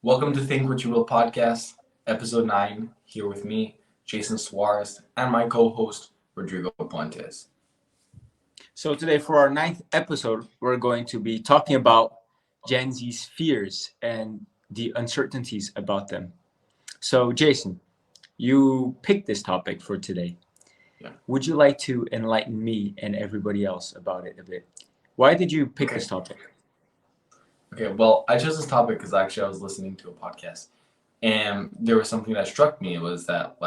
Welcome to Think What You Will podcast, episode 9, here with me, Jason Soares, and my co host, Rodrigo Pontes. So today for our ninth episode, we're going to be talking about Gen Z's fears and the uncertainties about them. So Jason, you picked this topic for today. Yeah. Would you like to enlighten me and everybody else about it a bit? Why did you pick this topic? Okay, well, I chose this topic because actually I was listening to a podcast, and there was something that struck me was that,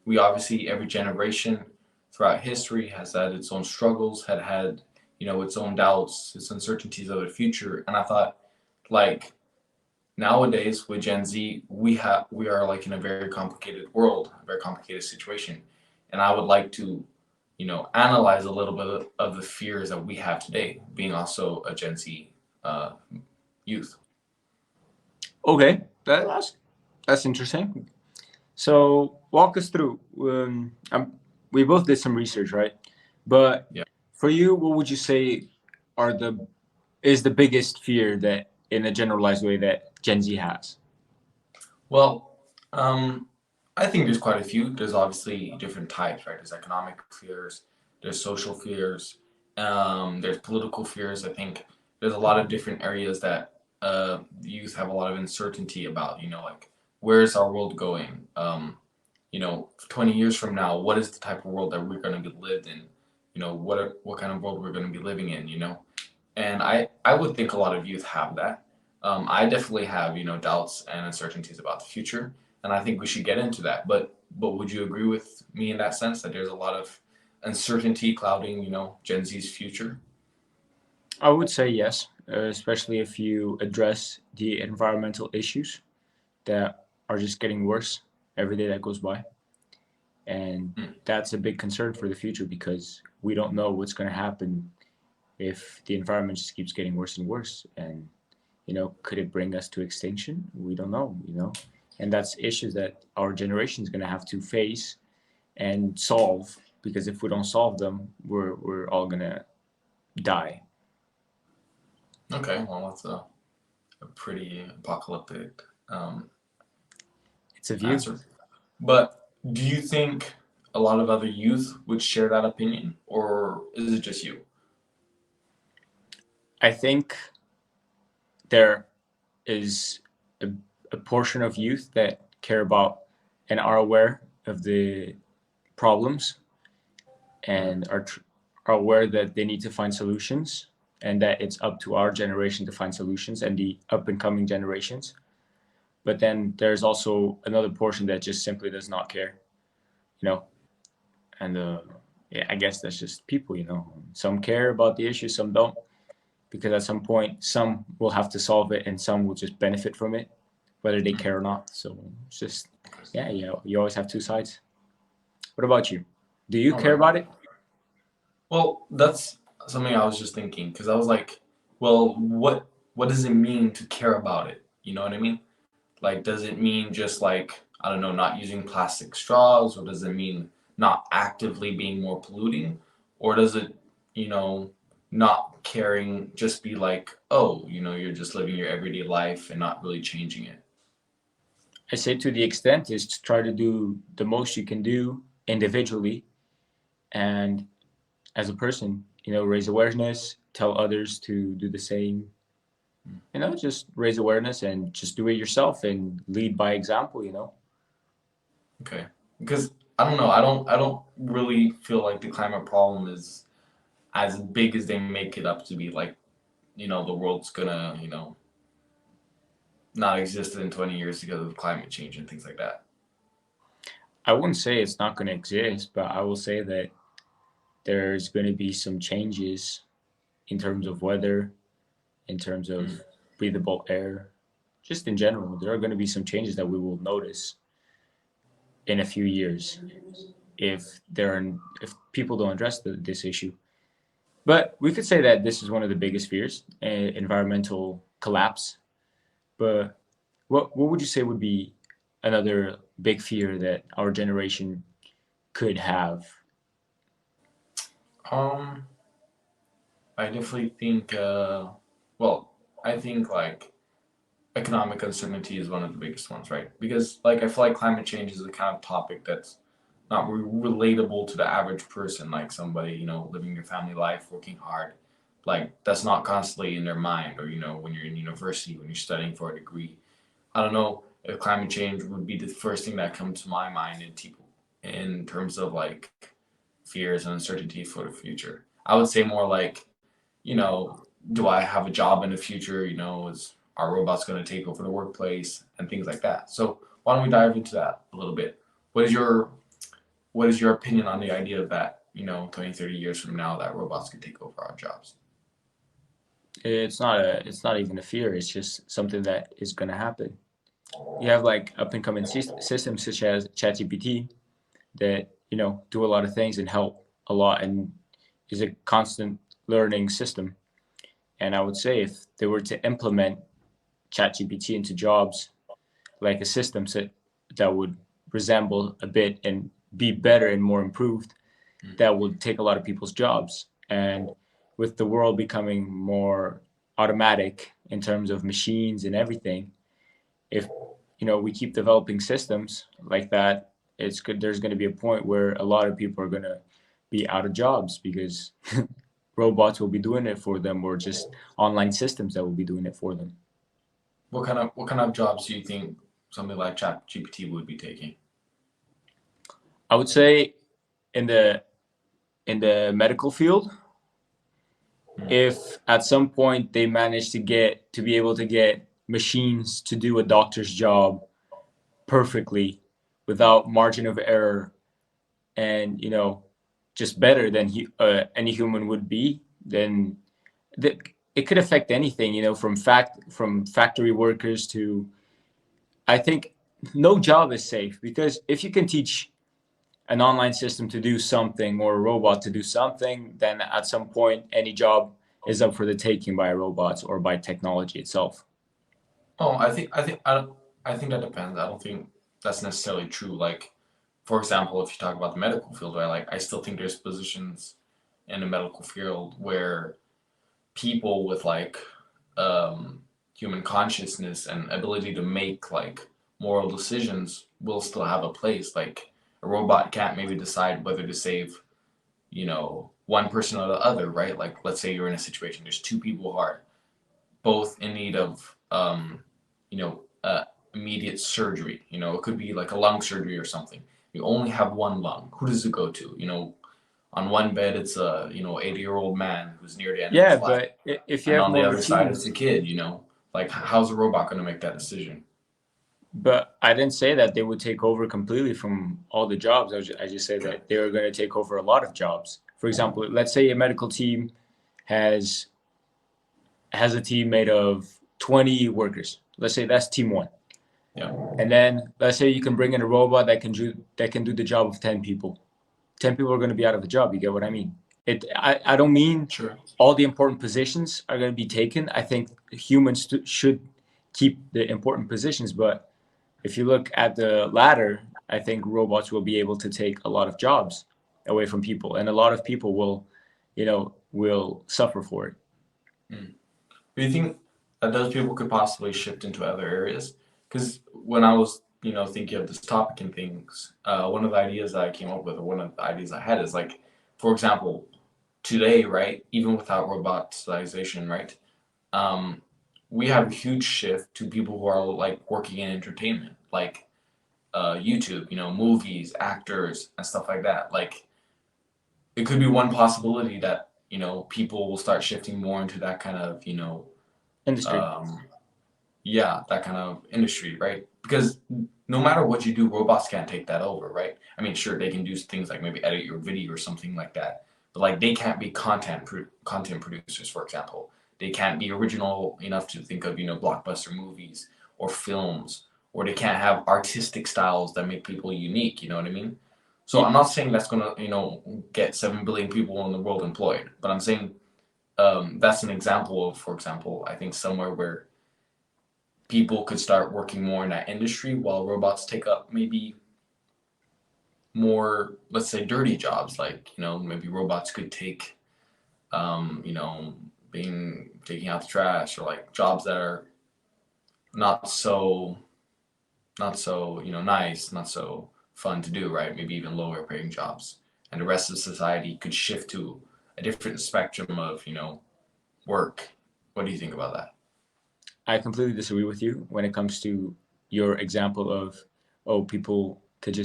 we obviously, every generation throughout history has had its own struggles, had its own doubts, its uncertainties of the future. And I thought, like, nowadays with Gen Z, we are like in a very complicated world, a very complicated situation, and I would like to, analyze a little bit of the fears that we have today, being also a Gen Z uh, youth. Okay, that's interesting. So walk us through. We both did some research, right? But Yeah. for you, what would you say are the is the biggest fear that, in a generalized way, that Gen Z has? Well, I think there's quite a few. There's obviously different types, right? There's economic fears, there's social fears, there's political fears. I think there's a lot of different areas that youth have a lot of uncertainty about. Like where's our world going? 20 years from now, what is the type of world that we're going to be lived in? What kind of world we're going to be living in? And I would think a lot of youth have that. I definitely have doubts and uncertainties about the future, and I think we should get into that. But would you agree with me in that sense that there's a lot of uncertainty clouding Gen Z's future? I would say yes, especially if you address the environmental issues that are just getting worse every day that goes by. And Mm. that's a big concern for the future because we don't know what's going to happen if the environment just keeps getting worse and worse. And, could it bring us to extinction? We don't know. And that's issues that our generation is going to have to face and solve because if we don't solve them, we're all going to die. Okay, well that's a pretty apocalyptic It's a view. answer. But do you think a lot of other youth would share that opinion, or is it just you? I think there is a, a portion of youth that care about and are aware of the problems Mm. and are aware that they need to find solutions and that it's up to our generation to find solutions and the up and coming generations. But then there's also another portion that just simply does not care, you know. And yeah, I guess that's just people. Some care about the issue, some don't, because at some point some will have to solve it and some will just benefit from it, whether they care or not. So it's just yeah, you always have two sides. What about you? Do you All care right. about it? Well, that's something I was just thinking because I was like, well, what does it mean to care about it? You know what I mean? Like, does it mean just like, I don't know, not using plastic straws, or does it mean not actively being more polluting, or does it, you know, not caring just be like, oh, you're just living your everyday life and not really changing it? I say to the extent is to try to do the most you can do individually and as a person, raise awareness, tell others to do the same, just raise awareness and just do it yourself and lead by example. Okay. Because I don't know, I don't really feel like the climate problem is as big as they make it up to be. Like, the world's gonna, not exist in 20 years because of climate change and things like that. I wouldn't say it's not going to exist, but I will say that there's going to be some changes in terms of weather, in terms of Mm. breathable air, just in general. There are going to be some changes that we will notice in a few years if people don't address this issue. But we could say that this is one of the biggest fears, environmental collapse. But what would you say would be another big fear that our generation could have? Um, I definitely think, well, I think like economic uncertainty is one of the biggest ones, right? Because like I feel like climate change is the kind of topic that's not relatable to the average person, like somebody, living your family life, working hard. Like that's not constantly in their mind, or when you're in university, when you're studying for a degree. I don't know if climate change would be the first thing that comes to my mind in terms of like fears and uncertainty for the future. I would say more like, you know, do I have a job in the future? Is are robots going to take over the workplace and things like that? So why don't we dive into that a little bit? What is your what is your opinion on the idea of that, 20, 30 years from now that robots could take over our jobs? It's not even a fear. It's just something that is going to happen. You have like up and coming systems such as ChatGPT that do a lot of things and help a lot and is a constant learning system. And I would say if they were to implement ChatGPT into jobs like a system that would resemble a bit and be better and more improved, that would take a lot of people's jobs. And with the world becoming more automatic in terms of machines and everything, if we keep developing systems like that, it's good. There's going to be a point where a lot of people are going to be out of jobs because robots will be doing it for them, or just online systems that will be doing it for them. What kind of jobs do you think something like ChatGPT would be taking? I would say in the medical field, if at some point they manage to be able to get machines to do a doctor's job perfectly without margin of error, and just better than any human would be, then it could affect anything, from factory workers to, I think, no job is safe, because if you can teach an online system to do something or a robot to do something, then at some point any job is up for the taking by robots or by technology itself. Oh, I think that depends. I don't think that's necessarily true. Like, for example, if you talk about the medical field, right? Like, I still think there's positions in the medical field where people with like human consciousness and ability to make like moral decisions will still have a place. Like, a robot can't maybe decide whether to save, one person or the other, right? Like, let's say you're in a situation, there's two people who are both in need of immediate surgery. It could be like a lung surgery or something. You only have one lung. Who does it go to? On one bed it's a 80-year-old man who's near the end of Yeah, his life, but if you and have on the more other side it's a machines, kid. Like how's a robot going to make that decision? but I didn't say that they would take over completely from all the jobs. I just said that they were going to take over a lot of jobs. For example, let's say a medical team has a team made of 20 workers. Let's say that's team one. Yeah. And then let's say you can bring in a robot that can do the job of 10 people. 10 people are going to be out of a job. You get what I mean? I don't mean Sure. all the important positions are going to be taken. I think humans should keep the important positions, but if you look at the latter, I think robots will be able to take a lot of jobs away from people, and a lot of people will suffer for it. Mm. Do you think that those people could possibly shift into other areas? Because when I was, thinking of this topic and things, one of the ideas that I came up with, or one of the ideas I had is like, for example, today, right, even without robotization, right, um, we have a huge shift to people who are like working in entertainment, like YouTube, movies, actors, and stuff like that. Like, it could be one possibility that, people will start shifting more into that kind of, Industry. um, yeah, that kind of industry, right? Because no matter what you do, robots can't take that over, right? I mean, sure, they can do things like maybe edit your video or something like that, but like they can't be content producers, for example. They can't be original enough to think of blockbuster movies or films, or they can't have artistic styles that make people unique. You know what I mean? So I'm not saying that's gonna get 7 billion people in the world employed, but I'm saying that's an example of, for example, I think somewhere where people could start working more in that industry while robots take up maybe more, let's say, dirty jobs. Like, maybe robots could take, being taking out the trash, or like jobs that are not so nice, not so fun to do, right? Maybe even lower paying jobs, and the rest of society could shift to a different spectrum of work. What do you think about that? I completely disagree with you when it comes to your example of, oh, people could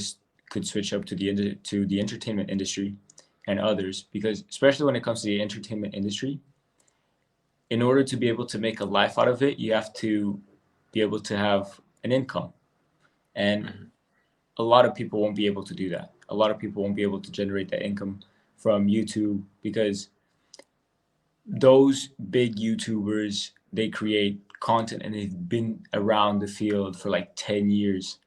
switch up to the entertainment industry and others, because especially when it comes to the entertainment industry, in order to be able to make a life out of it, you have to be able to have an income. And Mm-hmm. a lot of people won't be able to do that. A lot of people won't be able to generate that income from YouTube because those big YouTubers, they create content and they've been around the field for like 10 years.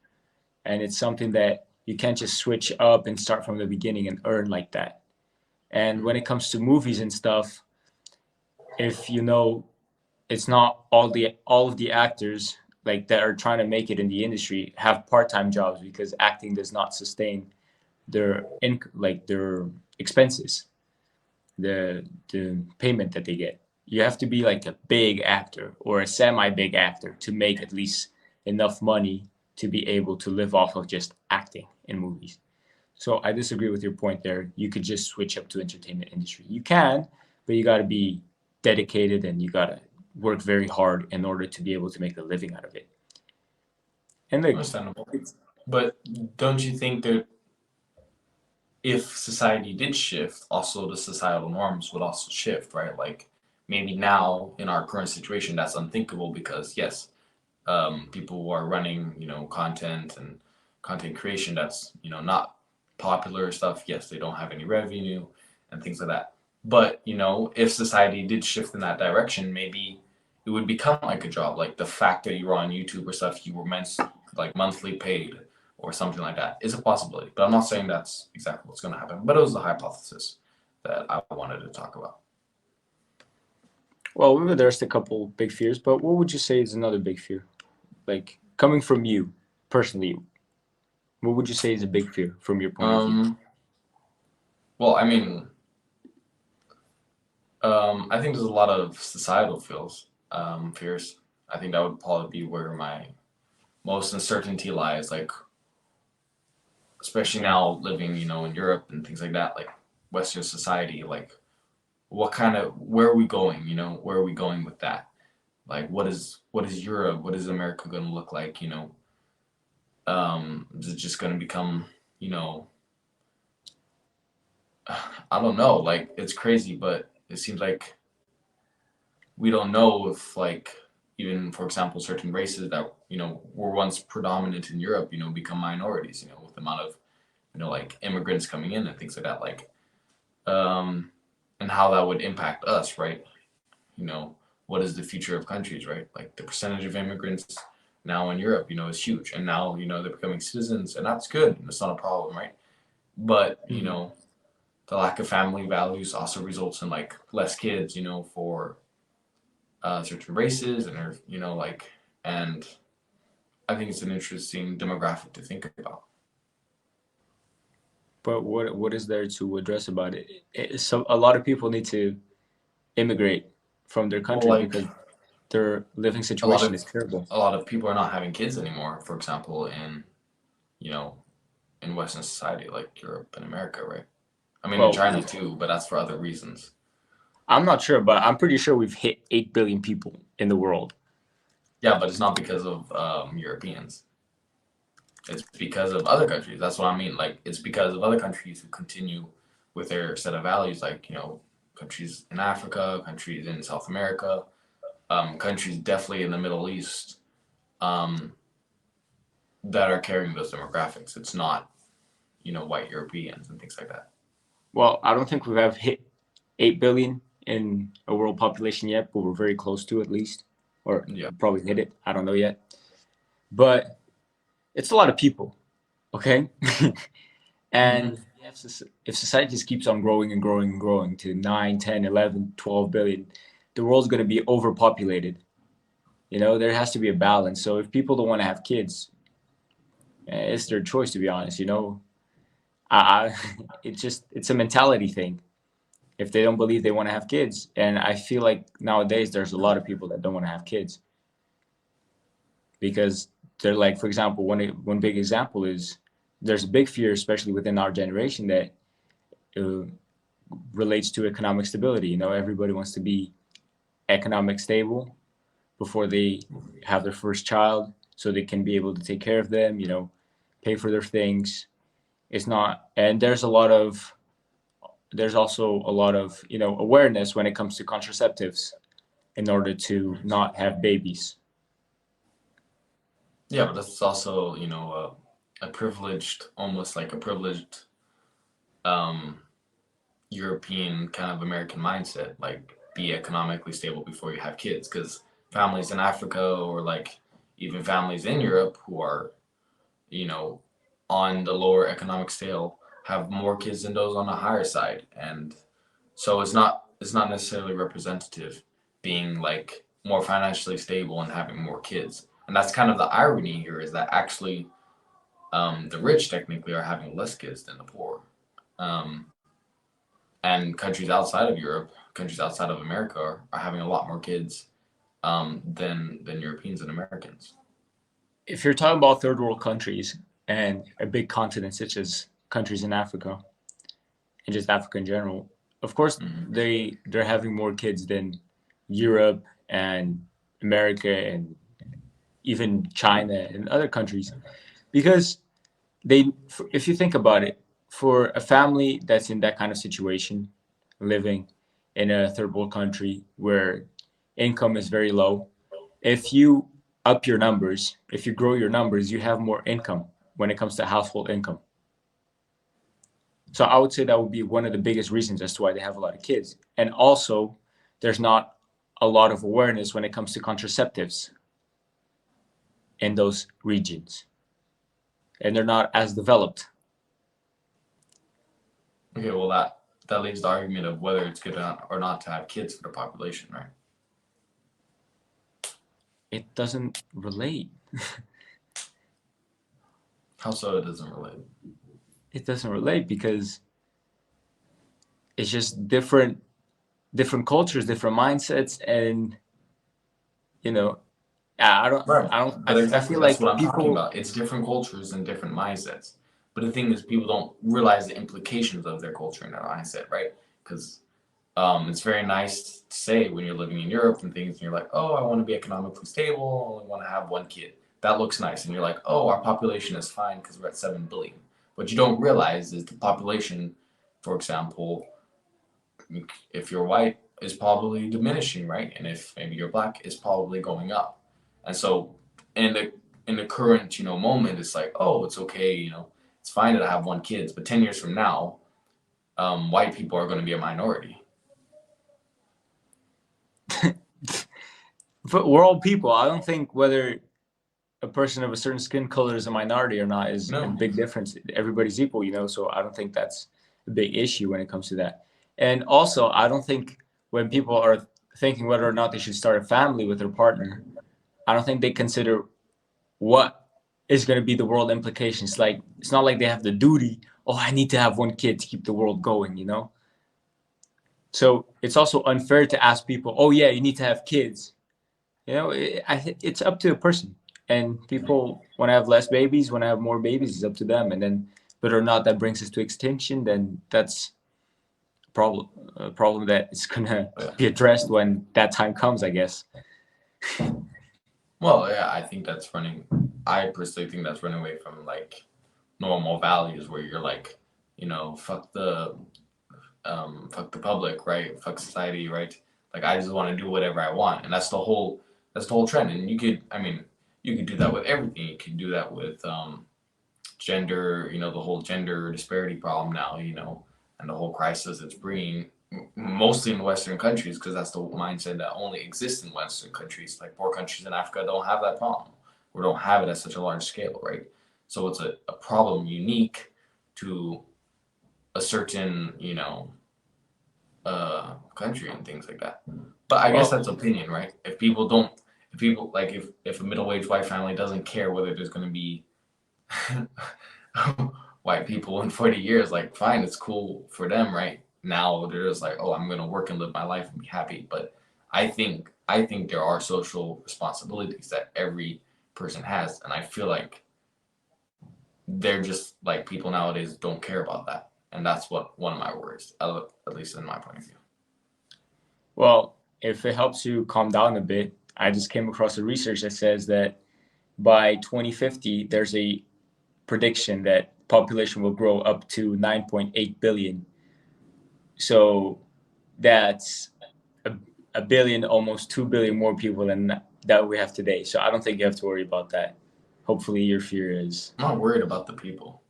And it's something that you can't just switch up and start from the beginning and earn like that. And when it comes to movies and stuff, if you know, it's not all of the actors like that are trying to make it in the industry have part-time jobs because acting does not sustain their expenses, the payment that they get. You have to be like a big actor or a semi big actor to make at least enough money to be able to live off of just acting in movies. So I disagree with your point there. You could just switch up to entertainment industry. You can, but you got to be dedicated and you got to work very hard in order to be able to make a living out of it. And like, Understandable. it's, But don't you think that if society did shift, also the societal norms would also shift, right? Like maybe now in our current situation, that's unthinkable because yes, people who are running, content and content creation that's, not popular stuff, yes, they don't have any revenue and things like that. But, if society did shift in that direction, maybe it would become like a job. Like the fact that you were on YouTube or stuff, you were meant like monthly paid or something like that is a possibility. But I'm not saying that's exactly what's going to happen. But it was the hypothesis that I wanted to talk about. well, we've addressed a couple big fears, but what would you say is another big fear? Like coming from you personally, what would you say is a big fear from your point of view? Um, well, I mean, I think there's a lot of societal fears. I think that would probably be where my most uncertainty lies. Like, especially now living, in Europe and things like that, like Western society, like where are we going? Where are we going with that? Like, what is Europe? What is America going to look like? Is it just going to become, you know, I don't know. Like, it's crazy, but it seems like we don't know if even for example certain races that were once predominant in Europe become minorities with the amount of like immigrants coming in and things like that um and how that would impact us, right? you know what is the future of countries, right? Like the percentage of immigrants now in Europe is huge, and now they're becoming citizens, and that's good, it's not a problem, right? But Mhm. the lack of family values also results in like less kids for certain races and are and I think it's an interesting demographic to think about. But what is there to address about it? So a lot of people need to immigrate from their Well, countries like because their living a lot situation of is terrible. a lot of people are not having kids anymore. For example, in you know in Western society like Europe and America, right? I mean, in Well, China too, but that's for other reasons. I'm not sure, but I'm pretty sure we've hit 8 billion people in the world. Yeah, but it's not because of Europeans. It's because of other countries. That's what I mean. Like it's because of other countries who continue with their set of values, like countries in Africa, countries in South America, countries definitely in the Middle East, um, that are carrying those demographics. It's not white Europeans and things like that. Well, I don't think we have hit 8 billion in a world population yet, but we're very close to at least, or Yeah. probably hit it. I don't know yet. But it's a lot of people, okay? Mm-hmm. And if society just keeps on growing and growing and growing to 9, 10, 11, 12 billion, the world's going to be overpopulated. There has to be a balance. So if people don't want to have kids, it's their choice, to be honest. It's a mentality thing. If they don't believe they want to have kids, and I feel like nowadays there's a lot of people that don't want to have kids. because they're like, for example, one big example is there's a big fear, especially within our generation, that uh, relates to economic stability. You know, everybody wants to be economic stable before they have their first child, so they can be able to take care of them. You know, pay for their things. It's not, and there's also a lot of awareness when it comes to contraceptives in order to not have babies. Yeah, but that's also, a privileged, almost like a privileged um, European kind of American mindset, like be economically stable before you have kids. Because families in Africa or like even families in Europe who are, you know, on the lower economic scale have more kids than those on the higher side. And so it's not necessarily representative being like more financially stable and having more kids. And that's kind of the irony here is that actually the rich technically are having less kids than the poor. Um, and countries outside of Europe, countries outside of America are having a lot more kids than Europeans and Americans. If you're talking about third world countries and a big continent such as countries in Africa and just Africa in general, of course Mm-hmm. they're having more kids than Europe and America and even China and other countries, because if you think about it, for a family that's in that kind of situation, living in a third world country where income is very low, if you up your numbers, if you grow your numbers, you have more income when it comes to household income. So I would say that would be one of the biggest reasons as to why they have a lot of kids. And also, there's not a lot of awareness when it comes to contraceptives in those regions, and they're not as developed. Okay, well that leaves the argument of whether it's good or not to have kids for the population, right? It doesn't relate. How so it doesn't relate? It doesn't relate because it's just different cultures, different mindsets, and you know, Right. But I exactly, feel that's like what I'm talking people. about. It's different cultures and different mindsets. But the thing is, people don't realize the implications of their culture and their mindset, right? Because it's very nice to say when you're living in Europe and things, and you're like, oh, I want to be economically stable, I only want to have one kid. That looks nice. And you're like, oh, our population is fine because we're at 7 billion. What you don't realize is the population, for example, if you're white, is probably diminishing, right? And if maybe you're black, it's probably going up. And so in the current, moment, it's like, oh, it's okay, it's fine to have one kid, but 10 years from now, white people are going to be a minority. But we're all people. I don't think whether a person of a certain skin color is a minority or not is a No. big difference. Everybody's equal, so I don't think that's a big issue when it comes to that. And also, I don't think when people are thinking whether or not they should start a family with their partner, I don't think they consider what is going to be the world implications. Like, it's not like they have the duty, oh, I need to have one kid to keep the world going. So it's also unfair to ask people, oh, yeah, you need to have kids. It's up to a person. And people, when I have less babies, when I have more babies, it's up to them. And then whether or not that brings us to extinction, then that's a problem that is going to Yeah. be addressed when that time comes, I guess. Well, yeah, I think that's running. I personally think that's running away from like normal values where you're like, fuck the public, right? Fuck society, right? Like I just want to do whatever I want, and that's the whole trend. And I mean, you could do that with everything. You can do that with gender, the whole gender disparity problem now, and the whole crisis it's bringing, mostly in Western countries, because that's the mindset that only exists in Western countries. Like poor countries in Africa don't have that problem, or don't have it at such a large scale, right? So it's a problem unique to a certain, country and things like that. But I guess Well, that's opinion, right? If people like if a middle-aged white family doesn't care whether there's going to be white people in 40 years, like fine, it's cool for them, right? Now they're just like, oh, I'm going to work and live my life and be happy. But I think there are social responsibilities that every person has, and I feel like they're just like people nowadays don't care about that, and that's what one of my worries, at least in my point of view. Well, if it helps you calm down a bit, I just came across a research that says that by 2050, there's a prediction that population will grow up to 9.8 billion. So that's a billion, almost 2 billion more people than that we have today. So I don't think you have to worry about that. Hopefully your fear is. I'm not worried about the people.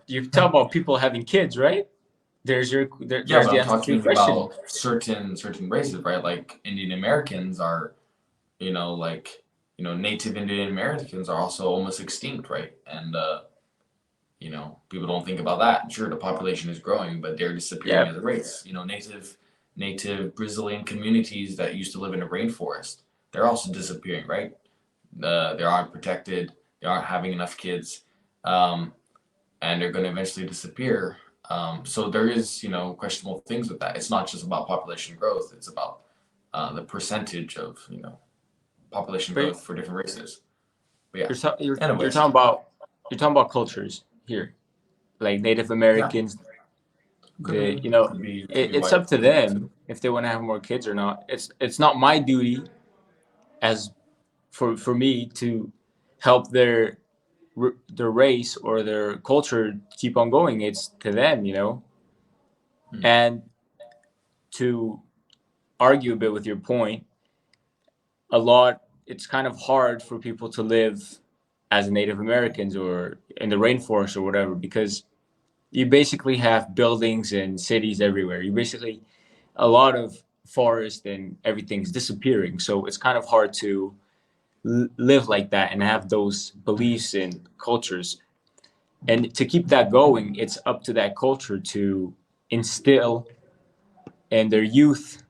You talk about people having kids, right? There's Yeah, there's but the I'm answer to your talking question. about certain races, right? Like Indian Americans are, like Native Indian Americans are also almost extinct, right? And people don't think about that. Sure, the population is growing, but they're disappearing Yeah, as a race. Native Brazilian communities that used to live in the rainforest, they're also disappearing, right? They aren't protected. They aren't having enough kids, um, and they're going to eventually disappear. So there is, questionable things with that. It's not just about population growth. It's about the percentage of, population but growth for different races. But yeah. you're Anyways, talking about cultures here, like Native yeah, Americans. could be, could be It's white up to folks. them if they want to have more kids or not. It's not my duty as for me to help their race or their culture keep on going. It's to them. Hmm. And to argue a bit with your point, it's kind of hard for people to live as Native Americans or in the rainforest or whatever, because you basically have buildings and cities everywhere. You basically a lot of forest and everything's disappearing. So it's kind of hard to live like that and have those beliefs and cultures. And to keep that going, it's up to that culture to instill in their youth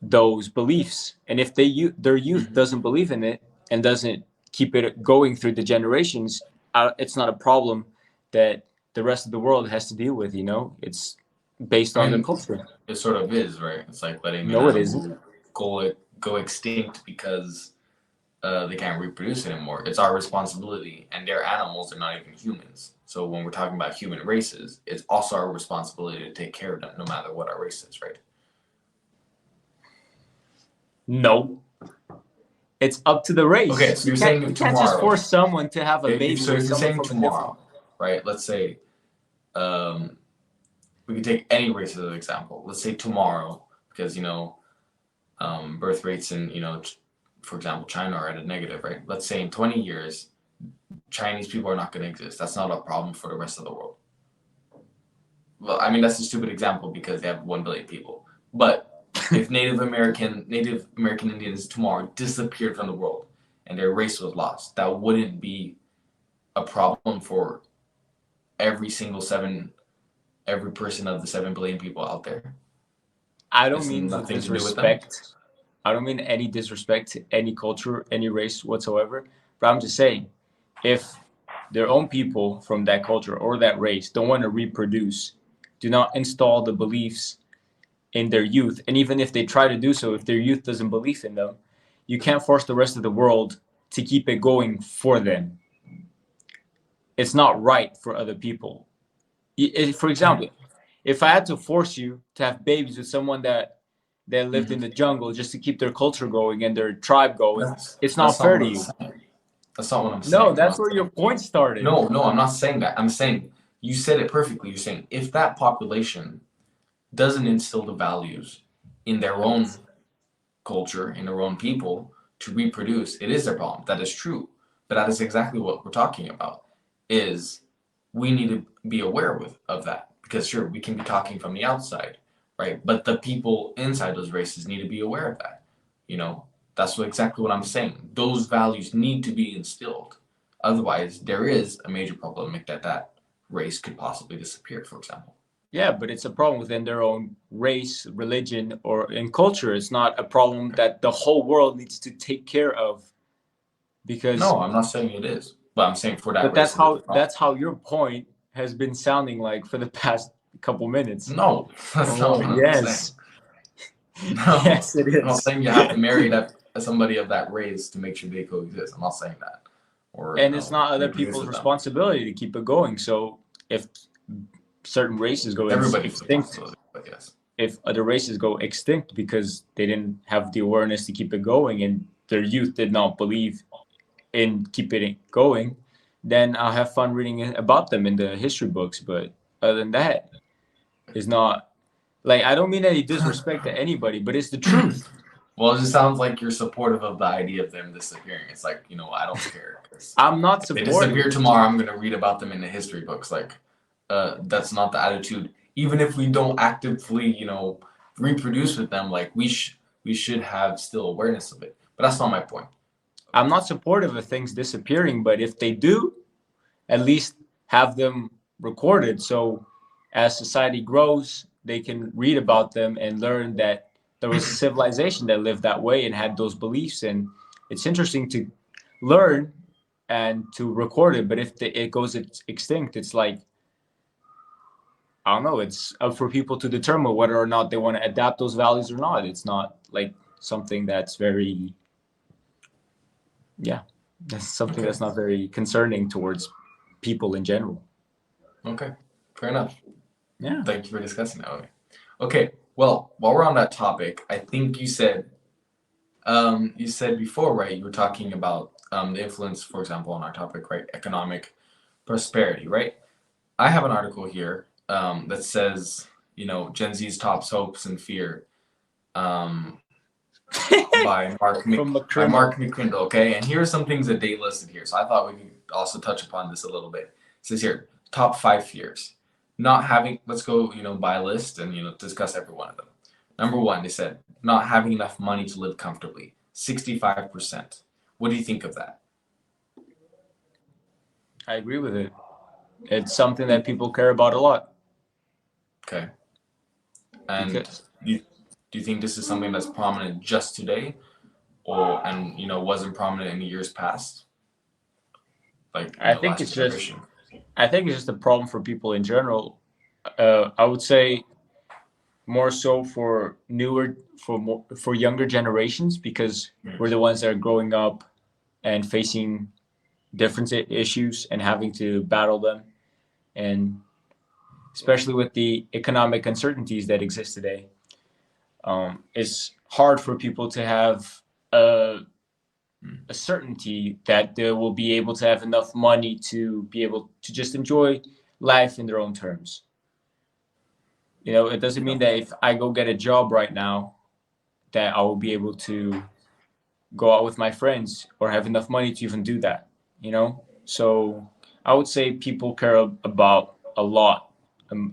those beliefs. And if their youth Mm-hmm. doesn't believe in it and doesn't keep it going through the generations, it's not a problem that the rest of the world has to deal with. It's based I on the mean, culture. it sort of is, right? It's like letting an No, it isn't. animal go extinct because they can't reproduce anymore. It's our responsibility, and they're animals; they're not even humans. So when we're talking about human races, it's also our responsibility to take care of them, no matter what our race is, right? No, it's up to the Okay, race. so you're saying You can't just tomorrow. force someone to have a baby So with if you're someone saying from a different. tomorrow, right? Let's say um, we could take any race as an example. Let's say tomorrow, because birth rates in for example, China are at a negative, right? Let's say in 20 years, Chinese people are not going to exist. That's not a problem for the rest of the world. Well, I mean that's a stupid example because they have 1 billion people. But if Native American Indians tomorrow disappeared from the world and their race was lost, that wouldn't be a problem for every person of the 7 billion people out there. I don't It's mean nothing to do with them. disrespect. I don't mean any disrespect to any culture, any race whatsoever. But I'm just saying, if their own people from that culture or that race don't want to reproduce, do not install the beliefs in their youth. And even if they try to do so, if their youth doesn't believe in them, you can't force the rest of the world to keep it going for them. It's not right for other people. For example, if I had to force you to have babies with someone that lived in Mm-hmm. the jungle just to keep their culture going and their tribe going, That's it's not that's not fair what to I'm you. saying. That's not what I'm No, saying. I'm that's not where your saying. point started. No, no, I'm not saying that. I'm saying you said it perfectly. You're saying if that population doesn't instill the values in their own culture, in their own people to reproduce, it is their problem. That is true. But that is exactly what we're talking about. Is we need to be aware of that because sure we can be talking from the outside, right? But the people inside those races need to be aware of that. You know, that's exactly what I'm saying. Those values need to be instilled. Otherwise, there is a major problem that race could possibly disappear, for example. Yeah, but it's a problem within their own race, religion, or in culture. It's not a problem that the whole world needs to take care of because No, I'm not saying it is, but I'm saying for that but race it is a problem. that's how your point has been sounding like for the past couple minutes. No, that's not Oh, what I'm saying. yes. No, Yes, it I'm not is. saying you have to marry that. somebody of that race to make sure they coexist. I'm not saying that, or And it's not other reproduce people's with them. responsibility to keep it going. So if certain races go Everybody's extinct, responsibility, but yes. if other races go extinct because they didn't have the awareness to keep it going and their youth did not believe in keeping it going, then I'll have fun reading about them in the history books. But other than that, it's not like, I don't mean any disrespect to anybody, but it's the truth. Well, it just sounds like you're supportive of the idea of them disappearing. It's like, I don't care. 'Cause I'm not if they supportive. disappear tomorrow, I'm gonna read about them in the history books. Like, that's not the attitude. Even if we don't actively, reproduce with them, like we should have still awareness of it. But that's not my point. I'm not supportive of things disappearing, but if they do, at least have them recorded. So as society grows, they can read about them and learn that there was a civilization that lived that way and had those beliefs. And it's interesting to learn and to record it. But if it goes extinct, it's like, I don't know, it's up for people to determine whether or not they want to adapt those values or not. It's not like something that's very, yeah, that's something Okay. that's not very concerning towards people in general. Okay. Fair enough. Yeah. Thank you for discussing that with me. Okay. Well, while we're on that topic, I think you said before, right? You were talking about the influence, for example, on our topic, right? Economic prosperity, right? I have an article here that says, Gen Z's top hopes and fear, um, by From by McCrimmon. Mark McCrindle. Okay, and here are some things that they listed here. So I thought we could also touch upon this a little bit. It says here top 5 fears. Not having. Let's go, by a list and discuss every one of them. Number one, they said not having enough money to live comfortably. 65%. What do you think of that? I agree with it. It's something that people care about a lot Okay, and because do you, do you think this is something that's prominent just today, or and wasn't prominent in years past, like I think last it's just generation? I think it's just a problem for people in general. I would say more so for for younger generations because we're the ones that are growing up and facing different issues and having to battle them, and especially with the economic uncertainties that exist today, it's hard for people to have a a certainty that they will be able to have enough money to be able to just enjoy life in their own terms. It doesn't mean that if I go get a job right now, that I will be able to go out with my friends or have enough money to even do that. So I would say people care about a lot,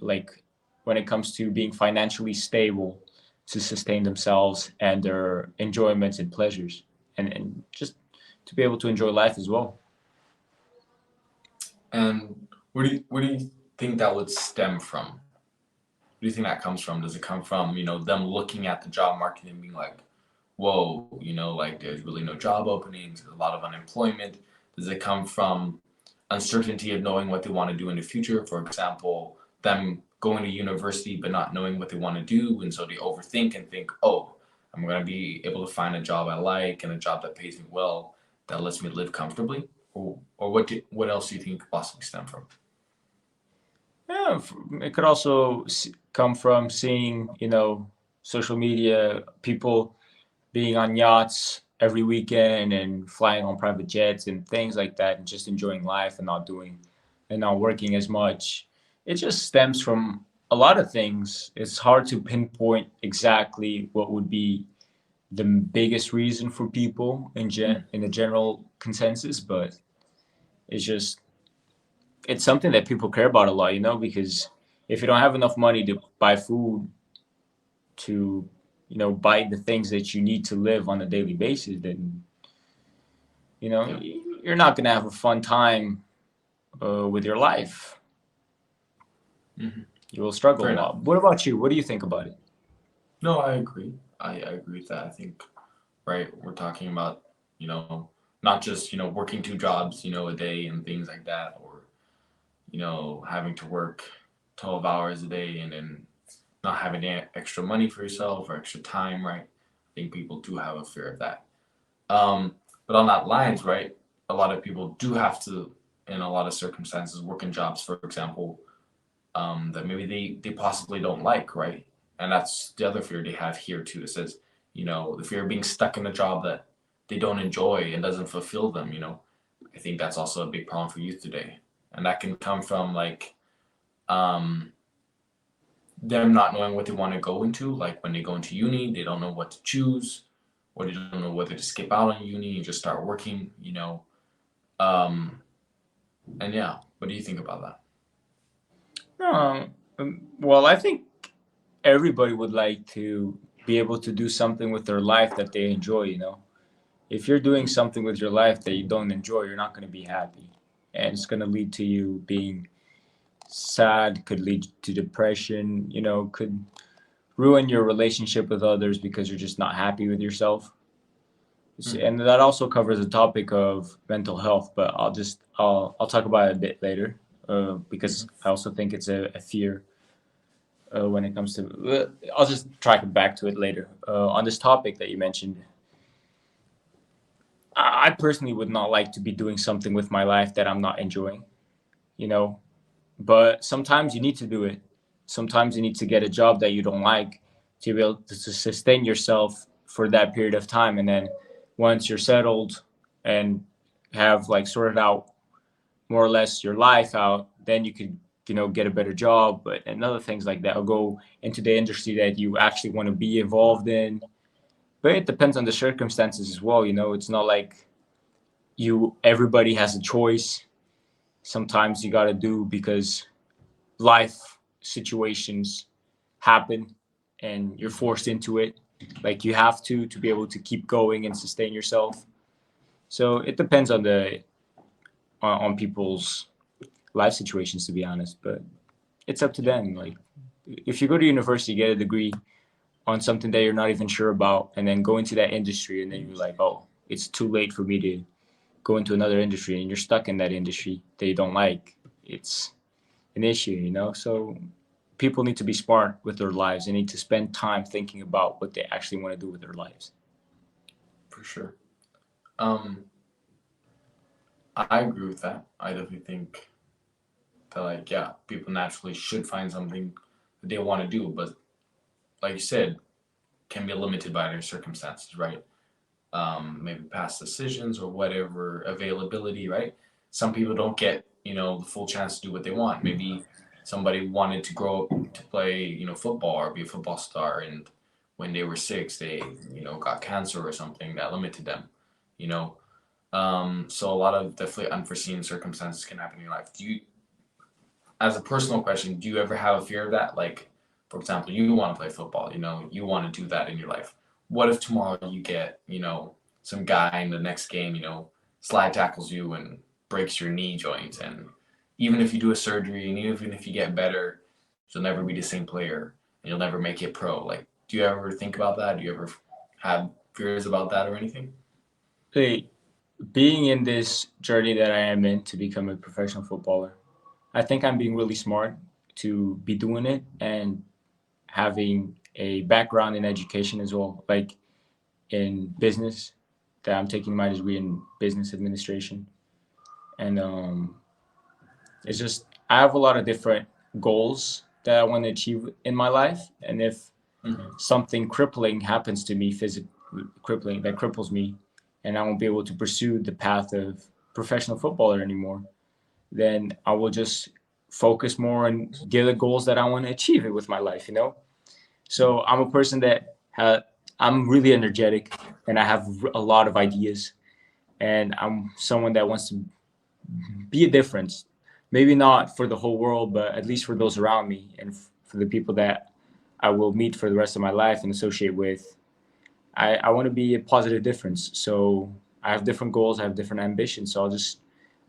like when it comes to being financially stable to sustain themselves and their enjoyments and pleasures, and just to be able to enjoy life as well. And where do you think that would stem from? Where do you think that comes from? Does it come from, them looking at the job market and being like, whoa, like there's really no job openings, there's a lot of unemployment? Does it come from uncertainty of knowing what they want to do in the future? For example, them going to university but not knowing what they want to do, and so they overthink and think, oh, I'm going to be able to find a job I like and a job that pays me well, that lets me live comfortably? Or what else do you think could possibly stem from? Yeah, it could also come from seeing, social media, people being on yachts every weekend and flying on private jets and things like that, and just enjoying life and not working as much. It just stems from a lot of things. It's hard to pinpoint exactly what would be the biggest reason for people in the general consensus, but it's just it's something that people care about a lot, because if you don't have enough money to buy food, to buy the things that you need to live on a daily basis, then Yeah. you're not gonna have a fun time with your life. Hmm. You will struggle Fair a enough. lot. What about you? What do you think about it? No, I agree. I agree with that. I think, right, we're talking about, you know, not just, working two jobs, a day and things like that, or, having to work 12 hours a day and then not having extra money for yourself or extra time, right? I think people do have a fear of that. But on that lines, right, a lot of people do have to, in a lot of circumstances, work in jobs, for example, that maybe they possibly don't like, right? And that's the other fear they have here too. It says, the fear of being stuck in a job that they don't enjoy and doesn't fulfill them, I think that's also a big problem for youth today. And that can come from like um, them not knowing what they want to go into. Like when they go into uni, they don't know what to choose, or they don't know whether to skip out on uni and just start working. Um, and yeah, what do you think about that? Well, I think everybody would like to be able to do something with their life that they enjoy, you know. If you're doing something with your life that you don't enjoy, you're not going to be happy. And it's going to lead to you being sad, could lead to depression, could ruin your relationship with others because you're just not happy with yourself. Mm-hmm. And that also covers the topic of mental health, but I'll talk about it a bit later, because I also think it's a fear when it comes to. I'll just track it back to it later. On this topic that you mentioned, I personally would not like to be doing something with my life that I'm not enjoying, you know. But sometimes you need to do it. Sometimes you need to get a job that you don't like to be able to sustain yourself for that period of time, and then once you're settled and have like sorted out more or less your life out, then you could get a better job, but and other things like that, or go into the industry that you actually want to be involved in. But it depends on the circumstances as well. It's not like everybody has a choice. Sometimes you got to do because life situations happen and you're forced into it, like you have to be able to keep going and sustain yourself. So it depends on people's life situations, to be honest, but it's up to them. Like, if you go to university, get a degree on something that you're not even sure about, and then go into that industry, and then you're like, oh, it's too late for me to go into another industry, and you're stuck in that industry that you don't like. It's an issue. So people need to be smart with their lives. They need to spend time thinking about what they actually want to do with their lives. For sure. Um, I agree with that. I definitely think that, like, yeah, people naturally should find something that they want to do, but like you said, can be limited by their circumstances, right? Maybe past decisions or whatever availability, right? Some people don't get, the full chance to do what they want. Maybe somebody wanted to grow up to play, football or be a football star, and when they were six, they, got cancer or something that limited them, you know. So a lot of definitely unforeseen circumstances can happen in your life. As a personal question, do you ever have a fear of that? Like, for example, you want to play football, you want to do that in your life. What if tomorrow you get, some guy in the next game, slide tackles you and breaks your knee joint? And even if you do a surgery and even if you get better, you'll never be the same player and you'll never make it pro. Like, do you ever think about that? Do you ever have fears about that or anything? Hey, being in this journey that I am in to become a professional footballer, I think I'm being really smart to be doing it and having a background in education as well, like in business, that I'm taking my degree in business administration. And it's just, I have a lot of different goals that I want to achieve in my life. And if Mm-hmm. something crippling happens to me, physically crippling, that cripples me, and I won't be able to pursue the path of professional footballer anymore, then I will just focus more on get the goals that I want to achieve it with my life. So I'm a person that I'm really energetic, and I have a lot of ideas, and I'm someone that wants to be a difference. Maybe not for the whole world, but at least for those around me and for the people that I will meet for the rest of my life and associate with. I want to be a positive difference. So I have different goals, I have different ambitions. So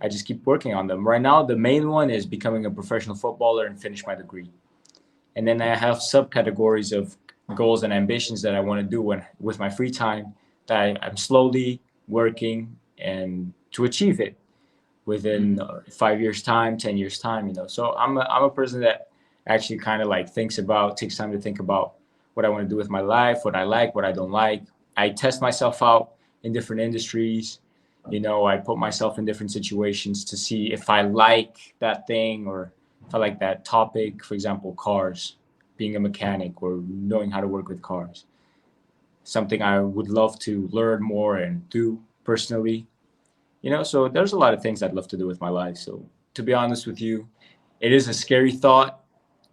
I just keep working on them. Right now, the main one is becoming a professional footballer and finish my degree. And then I have subcategories of goals and ambitions that I want to do with my free time, that I'm slowly working and to achieve it within Mm-hmm. 5 years time, 10 years time. So I'm a person that actually kind of like takes time to think about what I want to do with my life, what I like, what I don't like. I test myself out in different industries. I put myself in different situations to see if I like that thing or if I like that topic. For example, cars, being a mechanic or knowing how to work with cars. Something I would love to learn more and do personally. So there's a lot of things I'd love to do with my life. So to be honest with you, it is a scary thought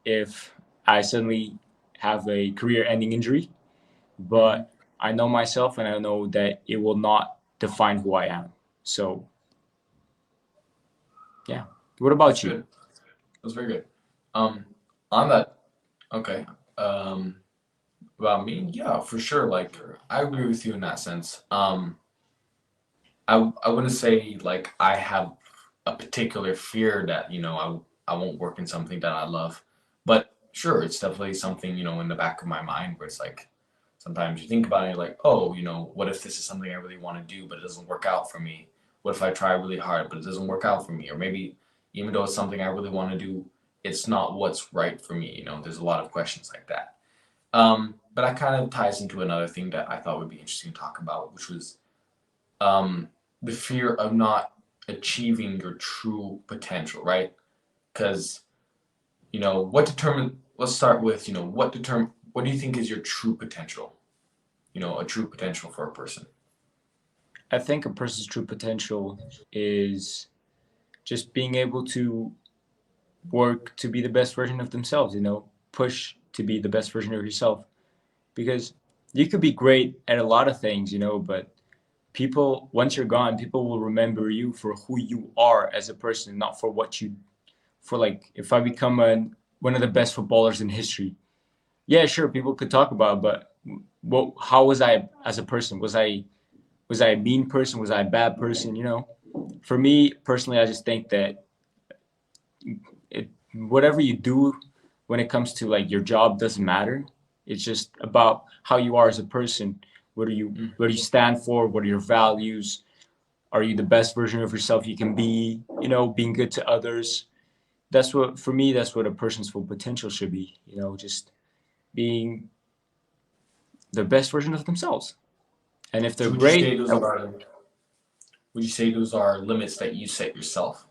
if I suddenly have a career-ending injury, Mm-hmm. but I know myself and I know that it will not define who I am. So yeah. What That's about you? good. That's very good. Um, on that, okay. Um, about me, yeah, for sure. Like, I agree with you in that sense. I wouldn't say like I have a particular fear that, I won't work in something that I love. But sure, it's definitely something, in the back of my mind where it's like sometimes you think about it, you're like, oh, what if this is something I really want to do, but it doesn't work out for me? What if I try really hard, but it doesn't work out for me? Or maybe even though it's something I really want to do, it's not what's right for me. There's a lot of questions like that. But that kind of ties into another thing that I thought would be interesting to talk about, which was um, the fear of not achieving your true potential, right? Because what determine. Let's start with what do you think is your true potential? A true potential for a person. I think a person's true potential is just being able to work to be the best version of themselves, push to be the best version of yourself. Because you could be great at a lot of things, but people, once you're gone, people will remember you for who you are as a person, not for what you, for like, if I become one of the best footballers in history, yeah, sure, people could talk about it, but how was I as a person? Was I a mean person? Was I a bad person? For me personally, I just think that whatever you do when it comes to like your job doesn't matter. It's just about how you are as a person. Mm. What do you stand for? What are your values? Are you the best version of yourself you can be? Being good to others. That's what for me. That's what a person's full potential should be. Just being the best version of themselves. And if they're So would you say great, those are limits that you set yourself?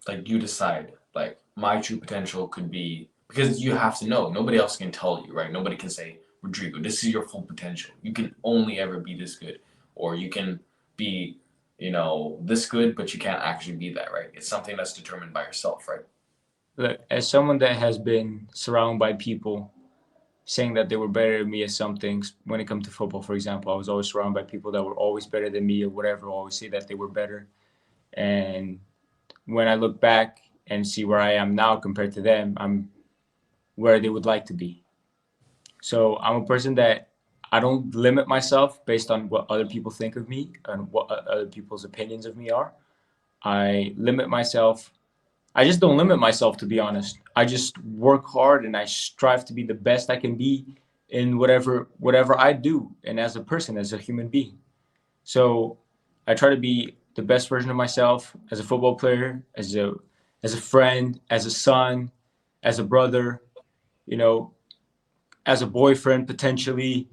Like you decide, like my true potential could be because you have to know. Nobody else can tell you, right? Nobody can say, Rodrigo, this is your full potential. You can only ever be this good, or you can be, this good, but you can't actually be that, right? It's something that's determined by yourself, right? look, as someone that has been surrounded by people saying that they were better than me at some things, when it comes to football, for example, I was always surrounded by people that were always better than me or whatever, always say that they were better. And when I look back and see where I am now compared to them, I'm where they would like to be. So I'm a person that I don't limit myself based on what other people think of me and what other people's opinions of me are. I limit myself. I just don't limit myself, to be honest. I just work hard and I strive to be the best I can be in whatever I do and as a person, as a human being. So I try to be the best version of myself as a football player, as a friend, as a son, as a brother, you know, as a boyfriend potentially.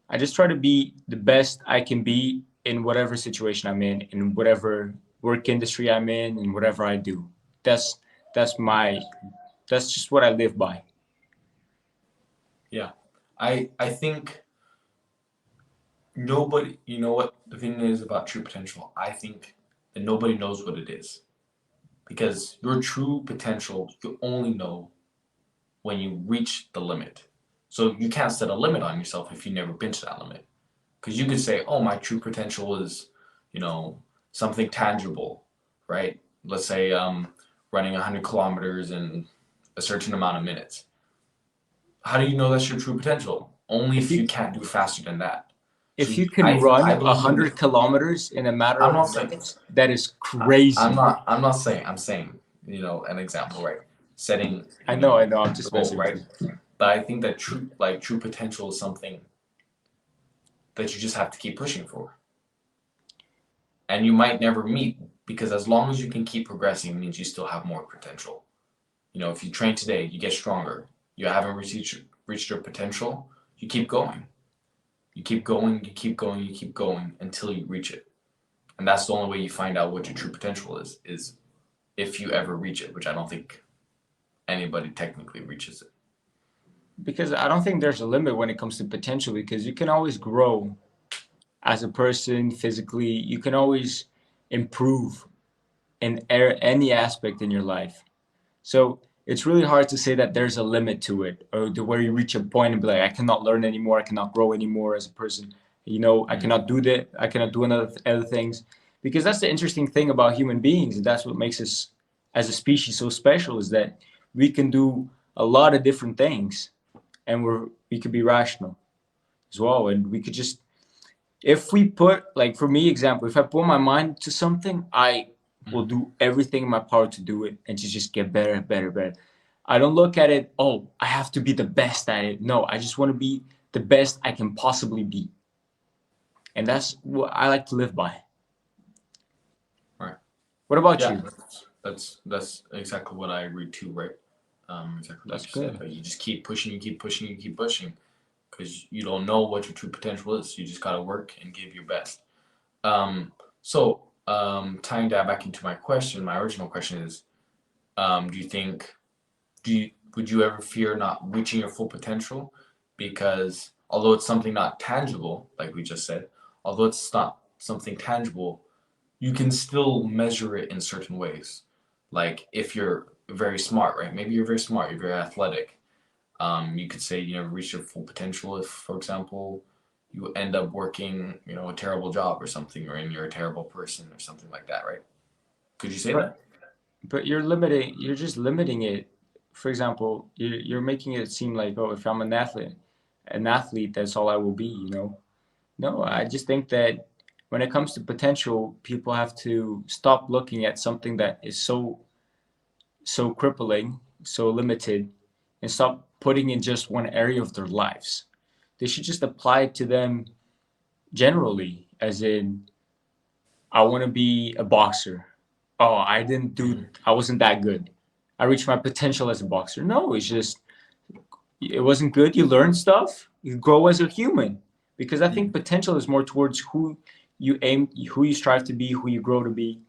I just try to be the best I can be in whatever situation I'm in whatever work industry I'm in whatever I do. That's that's my that's just what I live by. Yeah. I think nobody, you know what the thing is about true potential? I think that nobody knows what it is because your true potential you only know when you reach the limit. So you can't set a limit on yourself if you've never been to that limit. Because you could say, oh, my true potential is, you know, something tangible, right? Let's say running 100 kilometers in a certain amount of minutes. How do you know that's your true potential? Only If if you you can't do faster than that. if So you can I run a believe hundred kilometers in a matter I'm of not saying minutes, that is crazy. I'm not saying I'm saying an example, right? Setting I know. I'm a just goal, messing with right? you. But I think that true potential is something that you just have to keep pushing for. And you might never meet because as long as you can keep progressing means you still have more potential. If you train today, you get stronger. You haven't reached your potential, you keep going. You keep going, you keep going, you keep going until you reach it. And that's the only way you find out what your true potential is if you ever reach it, which I don't think anybody technically reaches it. Because I don't think there's a limit when it comes to potential, because you can always grow as a person physically. You can always improve in any aspect in your life. So it's really hard to say that there's a limit to it, or to where you reach a point and be like, I cannot learn anymore, I cannot grow anymore as a person. I Mm. cannot do that, I cannot do other things. Because that's the interesting thing about human beings, and that's what makes us as a species so special, is that we can do a lot of different things, and we could be rational as well, and we could just, if we put, like, for me example, if I put my mind to something, I will Mm. do everything in my power to do it and to just get better, better, better. I don't look at it, oh, I have to be the best at it. No, I just want to be the best I can possibly be. And that's what I like to live by. Right. What about Yeah, you? that's exactly what I agree to, right? Exactly what That's you said. good. Like you just keep pushing, you keep pushing, you keep pushing, because you don't know what your true potential is. You just gotta work and give your best. Tying that back into my question, my original question is, do you think, would you ever fear not reaching your full potential? Because although it's something not tangible, like we just said, although it's not something tangible, you can still measure it in certain ways. Like if you're very smart, right? Maybe you're very smart, you're very athletic. You could say you never reach your full potential if, for example, you end up working, a terrible job or something, or you're a terrible person or something like that, right? Could you say But that? you're just limiting it. For example, you're making it seem like, oh, if I'm an athlete, that's all I will be. No, I Mm. just think that when it comes to potential, people have to stop looking at something that is so crippling, so limited, and stop putting in just one area of their lives. They should just apply it to them generally, as in, I want to be a boxer. Oh, Mm. I wasn't that good. I reached my potential as a boxer. No, it's just, it wasn't good. You learn stuff, you grow as a human. Because I think Mm. potential is more towards who you strive to be, who you grow to be.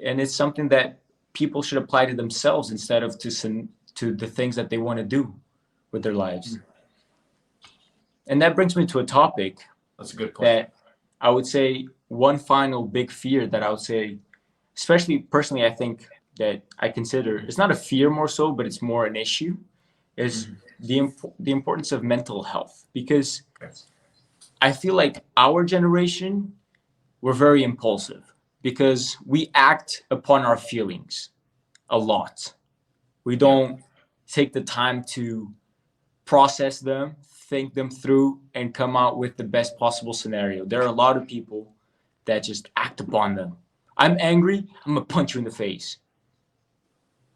And it's something that people should apply to themselves instead of to the things that they want to do with their lives. Mm. And that brings me to a topic That's a good point. that I would say, one final big fear that I would say, especially personally, I think that I consider, it's not a fear more so, but it's more an issue, is Mm. the importance of mental health. Because Okay. I feel like our generation, we're very impulsive because we act upon our feelings a lot. We Yeah. don't take the time to process them, think them through, and come out with the best possible scenario. There are a lot of people that just act upon them. I'm angry, I'm gonna punch you in the face,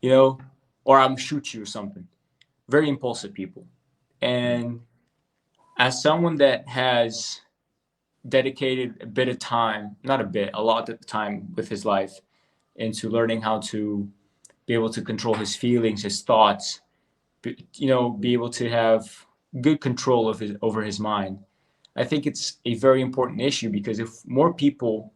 you know, or I'm gonna shoot you or something. Very impulsive people. Mm. And as someone that has dedicated a bit of time, not a bit, a lot of time with his life into learning how to be able to control his feelings, his thoughts, be able to have good control over his mind. I think it's a very important issue, because if more people,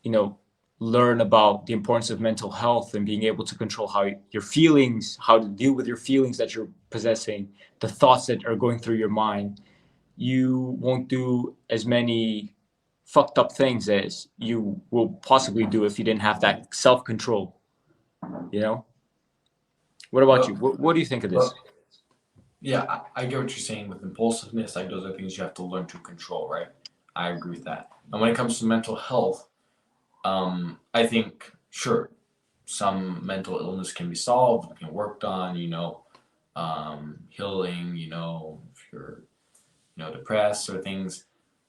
you know, learn about the importance of mental health and being able to control how your feelings, how to deal with your feelings that you're possessing, the thoughts that are going through your mind, you won't do as many fucked up things as you will possibly do if you didn't have that self control. You know. What about you? Well, What do you think of this? well, yeah, I get what you're saying with impulsiveness. Like those are things you have to learn to control, right? I agree with that. And when it comes to mental health, I think sure, some mental illness can be solved, can be worked on. Healing. If you're depressed or things,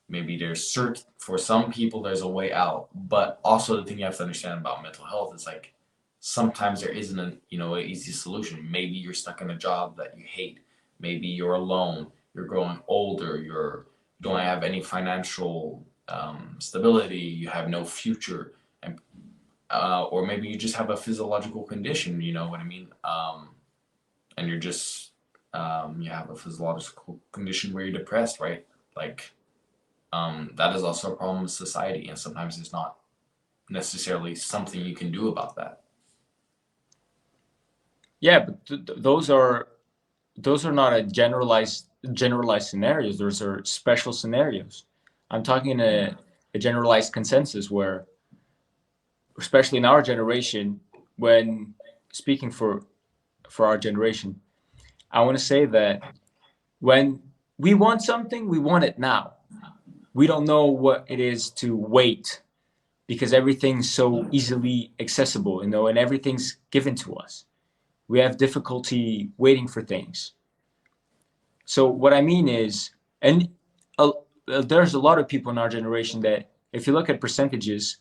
maybe there's for some people there's a way out. But also the thing you have to understand about mental health is like sometimes there isn't an easy solution. Maybe you're stuck in a job that you hate. Maybe you're alone. You're growing older. You don't have any financial stability. You have no future, and or maybe you just have a physiological condition. You know what I mean? And you're just you have a physiological condition where you're depressed, right? Like, that is also a problem with society, and sometimes it's not necessarily something you can do about that. Yeah, but those are not a generalized scenarios. Those are special scenarios. I'm talking in a generalized consensus where, especially in our generation, when speaking for our generation, I want to say that when we want something, we want it now. We don't know what it is to wait because everything's so easily accessible, and everything's given to us. We have difficulty waiting for things. So what I mean is, and there's a lot of people in our generation that, if you look at percentages,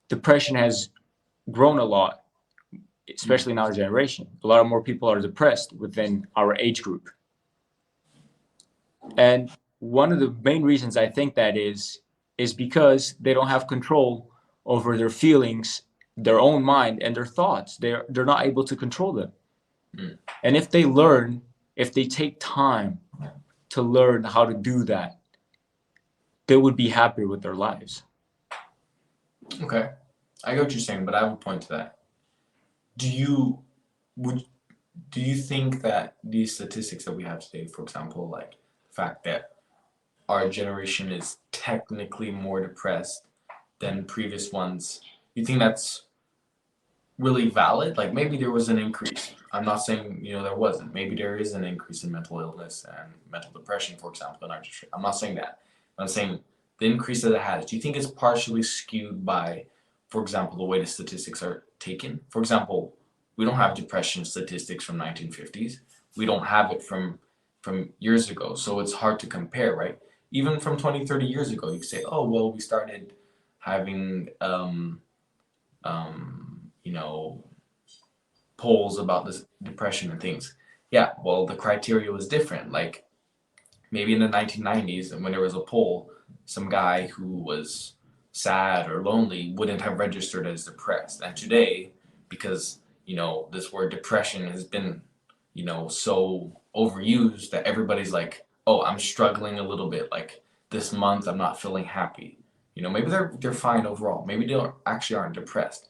depression has grown a lot, especially in our generation. A lot more people are depressed within our age group. And one of the main reasons I think that is because they don't have control over their feelings, their own mind, and their thoughts. They're not able to control them. Mm. And if they take time to learn how to do that, they would be happier with their lives. Okay, I get what you're saying, but I would point to that. Do you would do you think that these statistics that we have today, for example, like the fact that our generation is technically more depressed than previous ones, you think that's really valid? Like maybe there was an increase. I'm not saying there wasn't. Maybe there is an increase in mental illness and mental depression, for example, in our district. I'm not saying that. I'm saying the increase that it has. Do you think it's partially skewed by, for example, the way the statistics are taken? For example, we don't have depression statistics from 1950s. We don't have it from years ago, so it's hard to compare, right? Even from 20, 30 years ago, you say, oh well, we started having you know, polls about this depression and things. Yeah, well, the criteria was different. Like maybe in the 1990s, when there was a poll, some guy who was sad or lonely wouldn't have registered as depressed. And today, because this word depression has been so overused that everybody's like, oh, I'm struggling a little bit. Like this month, I'm not feeling happy. Maybe they're fine overall. Maybe they actually aren't depressed,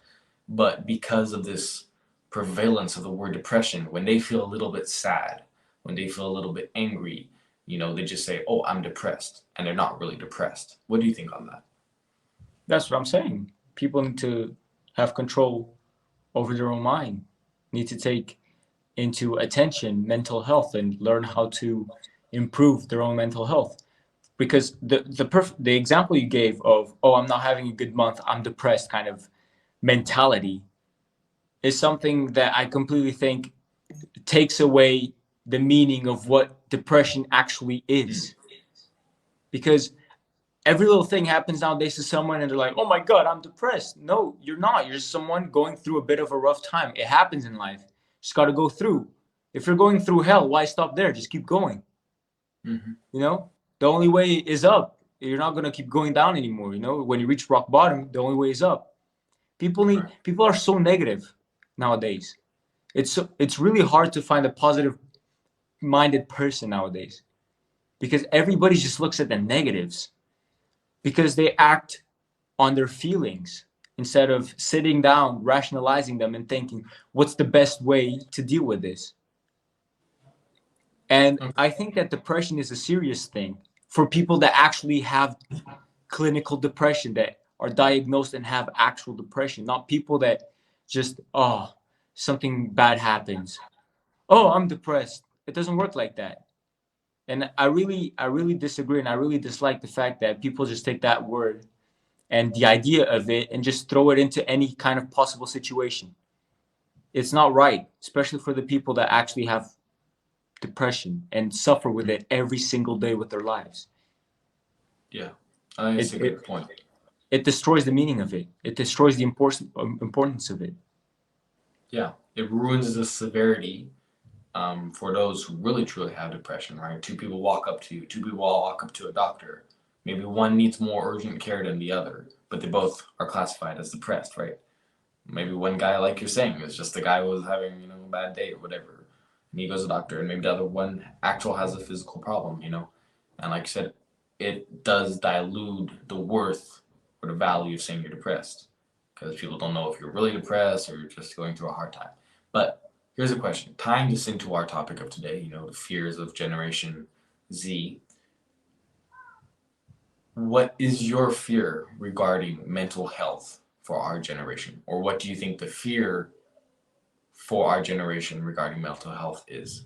but because of this prevalence of the word depression, when they feel a little bit sad, when they feel a little bit angry, they just say, oh, I'm depressed, and they're not really depressed. What do you think on that? That's what I'm saying. People need to have control over their own mind, need to take into attention mental health and learn how to improve their own mental health. Because the example you gave of, oh, I'm not having a good month, I'm depressed kind of mentality is something that I completely think takes away the meaning of what depression actually is. Because every little thing happens nowadays to someone and they're like, oh my God, I'm depressed. No, you're not. You're just someone going through a bit of a rough time. It happens in life. Just got to go through. If you're going through hell, why stop there? Just keep going. Mm-hmm. The only way is up. You're not going to keep going down anymore. When you reach rock bottom, the only way is up. People are so negative nowadays. It's really hard to find a positive minded person nowadays because everybody just looks at the negatives because they act on their feelings instead of sitting down, rationalizing them and thinking, what's the best way to deal with this? And I think that depression is a serious thing for people that actually have clinical depression, that are diagnosed and have actual depression, not people that just, oh, something bad happens. Oh, I'm depressed. It doesn't work like that. And I really disagree, and I really dislike the fact that people just take that word and the idea of it and just throw it into any kind of possible situation. It's not right, especially for the people that actually have depression and suffer with it every single day with their lives. Yeah, I think it's It a it, good point. it destroys the meaning of it. It destroys the importance of it. Yeah, it ruins the severity for those who really truly have depression, right? Two people walk up to you, two people all walk up to a doctor. Maybe one needs more urgent care than the other, but they both are classified as depressed, right? Maybe one guy, like you're saying, is just the guy who was having, a bad day or whatever. And he goes to the doctor, and maybe the other one actual has a physical problem. And like you said, it does dilute the worth or the value of saying you're depressed because people don't know if you're really depressed or you're just going through a hard time. But here's a question, tying this into our topic of today, the fears of Generation Z. What is your fear regarding mental health for our generation? Or what do you think the fear for our generation regarding mental health is?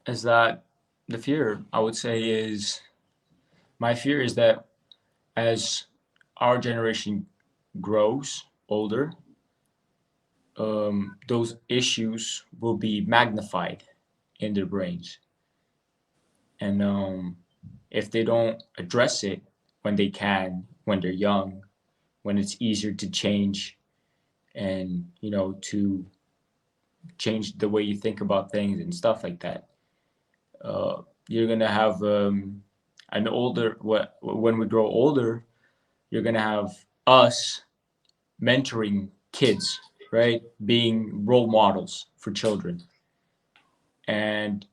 Is that the fear? I would say is my fear is that as our generation grows older, those issues will be magnified in their brains. And if they don't address it when they can, when they're young, when it's easier to change and, to change the way you think about things and stuff like that, you're going to have an older, when we grow older, you're going to have us mentoring kids, right? Being role models for children. And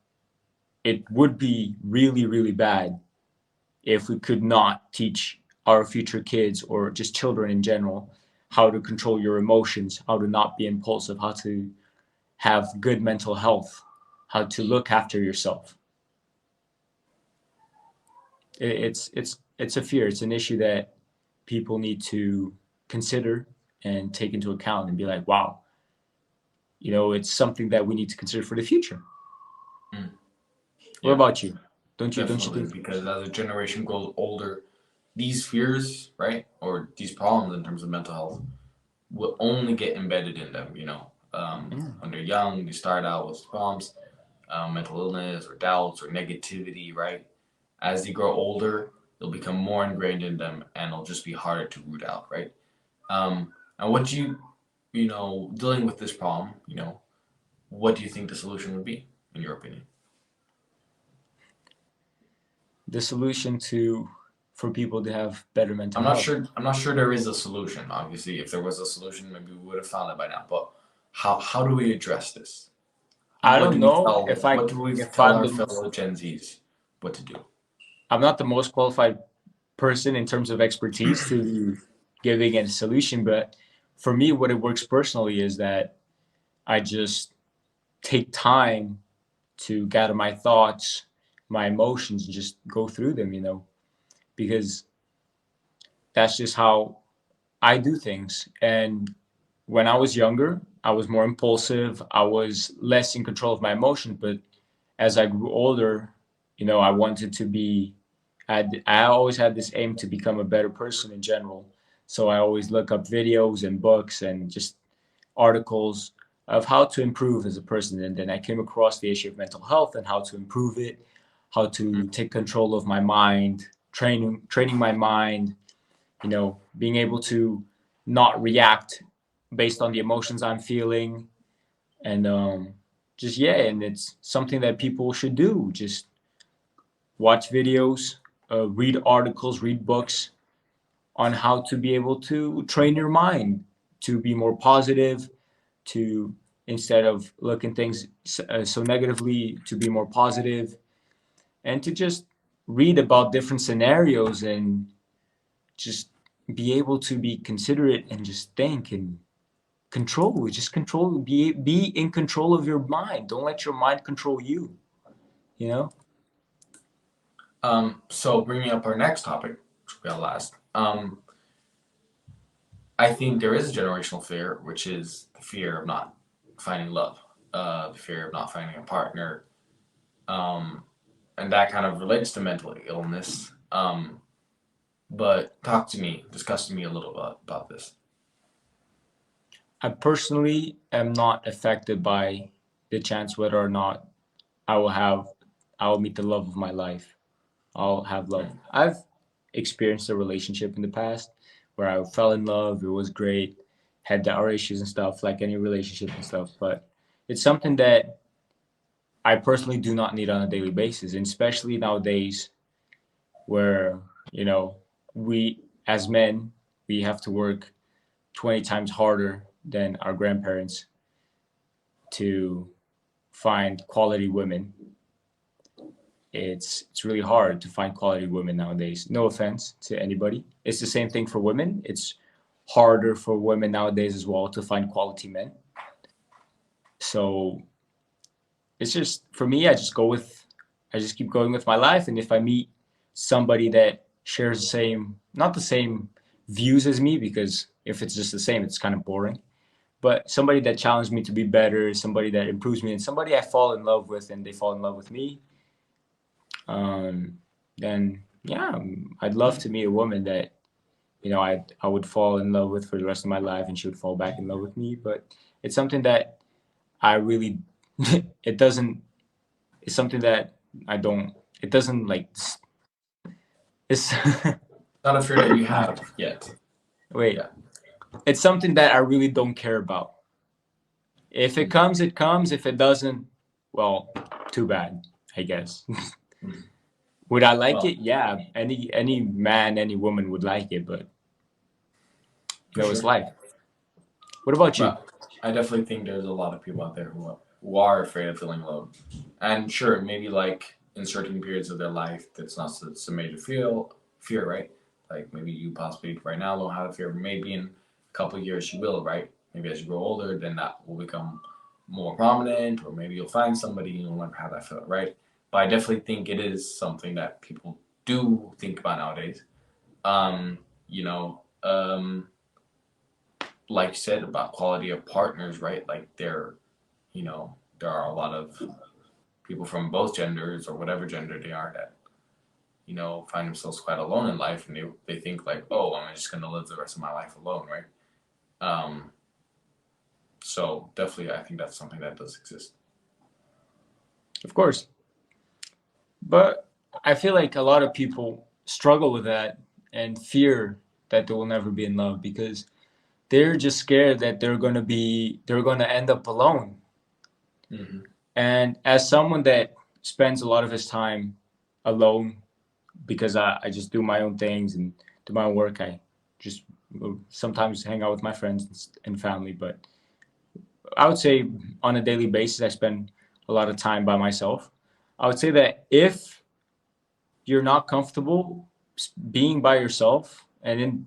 it would be really, really bad if we could not teach our future kids or just children in general how to control your emotions, how to not be impulsive, how to have good mental health, how to look after yourself. It's a fear. It's an issue that people need to consider and take into account and be like, wow, it's something that we need to consider for the future. Mm, What yeah, about you? Don't you definitely. think? Because as a generation grows older, these fears, right, or these problems in terms of mental health will only get embedded in them, Yeah. when they're young, they start out with problems, mental illness or doubts or negativity, right? As they grow older, they'll become more ingrained in them and it'll just be harder to root out, right? And what do dealing with this problem, what do you think the solution would be, in your opinion? The solution to for people to have better mental I'm not health. sure. I'm not sure there is a solution. Obviously, if there was a solution, maybe we would have found it by now. But how do we address this? I What don't do we know tell? What do we if tell I'm our the fellow Gen Zs what to do? I'm not the most qualified person in terms of expertise to be giving a solution, but for me, what it works personally is that I just take time to gather my thoughts, my emotions, and just go through them, because that's just how I do things. And when I was younger, I was more impulsive. I was less in control of my emotions. But as I grew older, I wanted to be. I always had this aim to become a better person in general. So I always look up videos and books and just articles of how to improve as a person. And then I came across the issue of mental health and how to improve it, how to take control of my mind, training my mind, being able to not react based on the emotions I'm feeling. And just, yeah, and it's something that people should do. Just watch videos, read articles, read books on how to be able to train your mind to be more positive, to instead of looking things so negatively, to be more positive, and to just read about different scenarios and just be able to be considerate and just think and be in control of your mind. Don't let your mind control you, you know? So bringing up our next topic, which we got last. I think there is a generational fear, which is the fear of not finding love, the fear of not finding a partner, um, and that kind of relates to mental illness. But discuss to me a little bit about this. I personally am not affected by the chance whether or not I will have I will meet the love of my life. I'll have love. Mm. I've experienced a relationship in the past where I fell in love. It was great. Had our issues and stuff, like any relationship and stuff. But it's something that I personally do not need on a daily basis, and especially nowadays where, you know, we as men, we have to work 20 times harder than our grandparents to find quality women. it's really hard to find quality women nowadays. No offense to anybody. It's the same thing for women. It's harder for women nowadays as well to find quality men. So it's just for me, I just keep going with my life, and if I meet somebody that shares the same, not the same views as me, because if it's just the same, it's kind of boring. But somebody that challenged me to be better, somebody that improves me, and somebody I fall in love with, and they fall in love with me, um, then yeah, I'd love to meet a woman that I would fall in love with for the rest of my life, and she would fall back in love with me. But it's something that I really, it doesn't. It's something that I don't. It doesn't like. It's Not a fear that you have yet. wait. Yeah. It's something that I really don't care about. If it Mm-hmm. comes, it comes. If it doesn't, well, too bad, I guess. Mm-hmm. Would I like Well, it? Yeah, any man, any woman would like it, but for it's sure. life. What about you? But I definitely think there's a lot of people out there who are afraid of feeling alone. And sure, maybe like in certain periods of their life, that's not so major fear, right? Like maybe you possibly right now don't have a fear, but maybe in a couple of years you will, right? Maybe as you grow older, then that will become more prominent, or maybe you'll find somebody and you'll never have that feel, right? But I definitely think it is something that people do think about nowadays. Um, you know, like you said about quality of partners, right? Like there are a lot of people from both genders or whatever gender they are that find themselves quite alone in life, and they think like, oh, I'm just gonna live the rest of my life alone, right? Um, so definitely, I think that's something that does exist. Of course, but I feel like a lot of people struggle with that and fear that they will never be in love because they're just scared that they're gonna end up alone. Mm-hmm. And as someone that spends a lot of his time alone because I just do my own things and do my own work, I just sometimes hang out with my friends and family. But I would say on a daily basis, I spend a lot of time by myself. I would say that if you're not comfortable being by yourself and in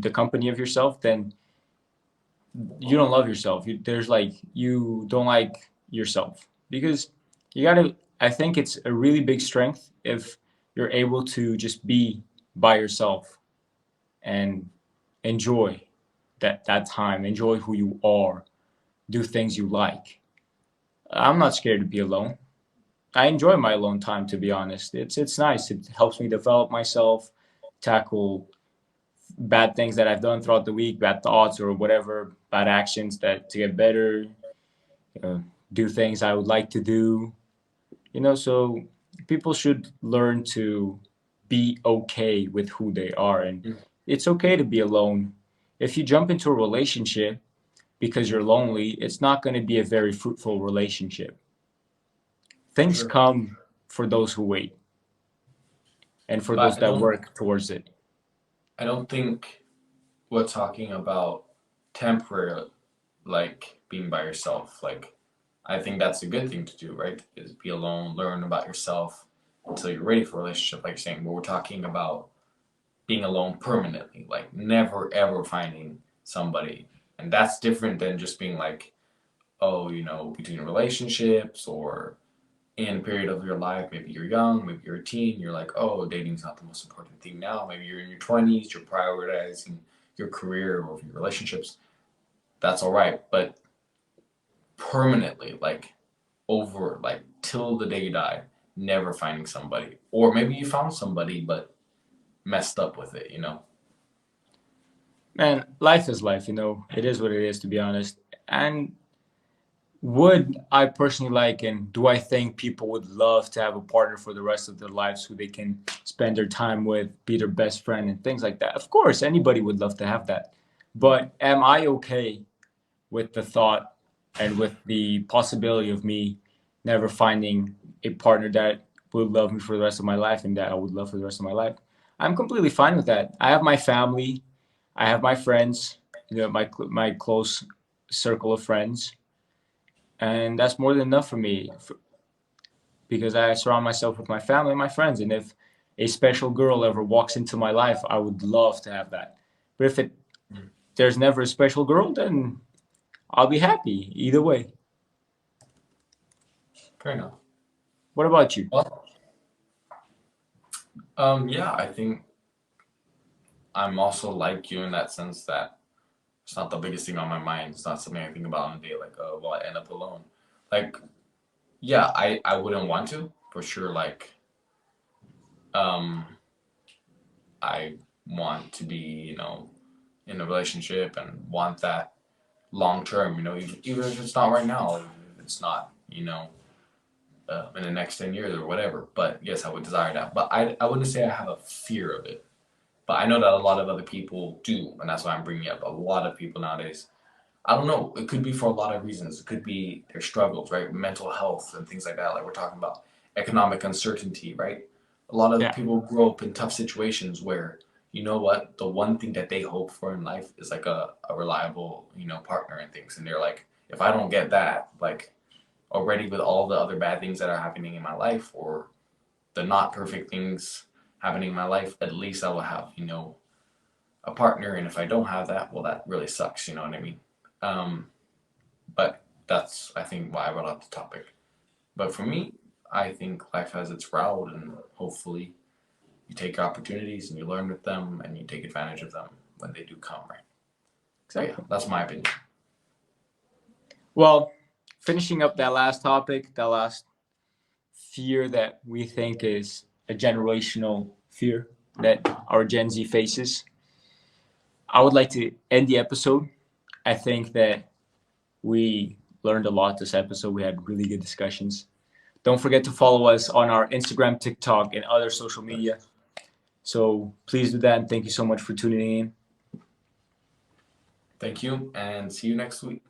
the company of yourself, then you don't love yourself. There's like you don't like yourself because you gotta. I think it's a really big strength if you're able to just be by yourself and enjoy that time, enjoy who you are, do things you like. I'm not scared to be alone. I enjoy my alone time, to be honest. It's nice. It helps me develop myself, tackle bad things that I've done throughout the week, bad thoughts or whatever, bad actions that to get better, uh, do things I would like to do. So people should learn to be okay with who they are, and it's okay to be alone. If you jump into a relationship because you're lonely, it's not going to be a very fruitful relationship. For Things sure, come for those who wait and for but those I that don't. work towards it. I don't think we're talking about temporary, like being by yourself. Like, I think that's a good thing to do, right? Is be alone, learn about yourself until you're ready for a relationship, like you're saying. But we're talking about being alone permanently, like never ever finding somebody. And that's different than just being like, oh, between relationships or in a period of your life, maybe you're young, maybe you're a teen, you're like, oh, dating's not the most important thing now. Maybe you're in your 20s, you're prioritizing your career or your relationships. That's all right. But permanently, like over, like till the day you die, never finding somebody. Or maybe you found somebody, but messed up with it. Man, life is life, It is what it is, to be honest. And would I personally like, and do I think people would love to have a partner for the rest of their lives who they can spend their time with, be their best friend, and things like that? Of course, anybody would love to have that. But am I okay with the thought and with the possibility of me never finding a partner that would love me for the rest of my life and that I would love for the rest of my life? I'm completely fine with that. I have my family, I have my friends, my close circle of friends, and that's more than enough for me. because I surround myself with my family and my friends. And if a special girl ever walks into my life, I would love to have that. But if there's never a special girl, then I'll be happy either way. Fair enough. What about you? Well, yeah, I think I'm also like you in that sense that it's not the biggest thing on my mind. It's not something I think about on a day like, oh, will I end up alone? Like, yeah, I wouldn't want to for sure. Like, um, I want to be, in a relationship and want that long term. Even if it's not right now, even if it's not, in the next 10 years or whatever. But yes, I would desire that. But I wouldn't say I have a fear of it. But I know that a lot of other people do, and that's why I'm bringing up a lot of people nowadays. I don't know. It could be for a lot of reasons. It could be their struggles, right? Mental health and things like that. Like we're talking about economic uncertainty, right? A lot of Yeah. people grow up in tough situations where, you know what, the one thing that they hope for in life is like a reliable, partner and things. And they're like, if I don't get that, like already with all the other bad things that are happening in my life or the not perfect things happening in my life, at least I will have, a partner. And if I don't have that, well, that really sucks. You know what I mean? Um, but that's, I think, why I brought up the topic. But for me, I think life has its route, and hopefully, you take opportunities and you learn with them and you take advantage of them when they do come, right? So, yeah, Exactly. that's my opinion. Well, finishing up that last topic, that last fear that we think is a generational fear that our Gen Z faces, I would like to end the episode. I think that we learned a lot this episode. We had really good discussions. Don't forget to follow us on our Instagram, TikTok, and other social media. So please do that. And thank you so much for tuning in. Thank you, and see you next week.